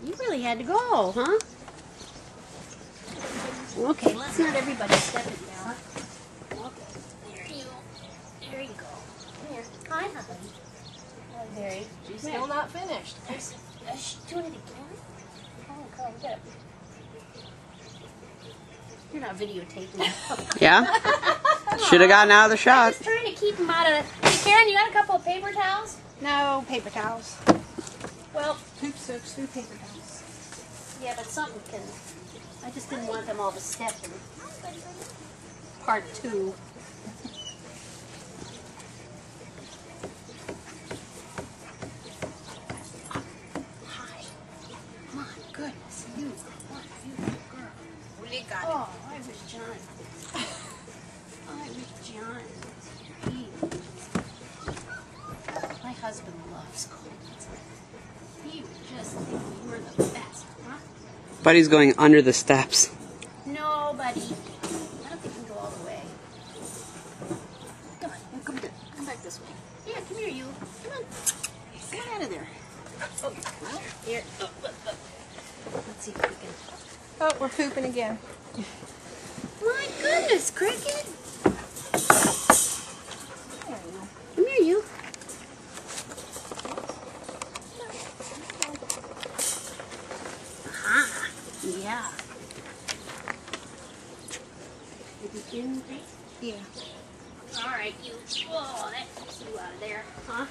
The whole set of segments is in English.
You really had to go, huh? Okay, let's not everybody step it down. Okay, there you go. Come here. Hi, honey. Hi, Barry. She's still not finished. Is she doing it again? Oh, come get it. You're not videotaping. Yeah? Should have gotten out of the I'm shot. just trying to keep them out of the... Hey, Karen, you got a couple of paper towels? No paper towels. Well, Poop soaks through paper towels. yeah, but something can... I just didn't want them all to step in part 2. Hi. My goodness, you. What a beautiful girl. We got Oh, I wish John. I wish John was here. My husband loves colds. He would just think we were the best, huh? Buddy's going under the steps. No, buddy. I don't think we can go all the way. Come on, come back this way. Yeah, come here, you. Come on. Come out of there. Oh, well, here. Oh, let's see if we can. Oh, we're pooping again. My goodness, Cricket. Come here, you. Aha. Yeah. Is it in there? Yeah. All right, you. Oh, that keeps you out of there, huh?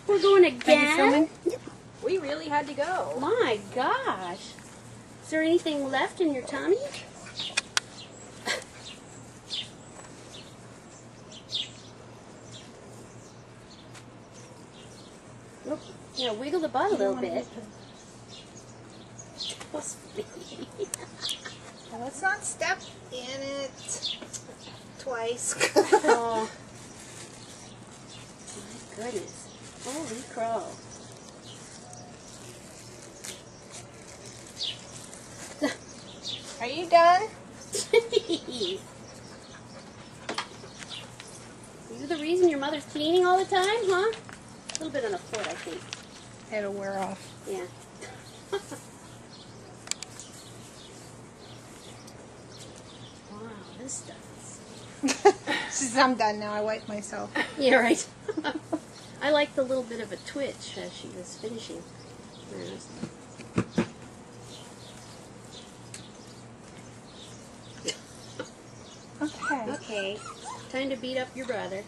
We're going Are you again? filming? We really had to go. My gosh. Is there anything left in your tummy? Nope. Yeah, wiggle the butt a little bit. Well, let's not step in it twice. Oh. My goodness. Holy crow. Are you done? Jeez. You're the reason your mother's cleaning all the time, huh? A little bit on the foot, I think. It'll wear off. Yeah. Wow, this stuff I'm done now. I wiped myself. is... Yeah, right. I liked the little bit of a twitch as she was finishing. Okay. Okay, time to beat up your brother.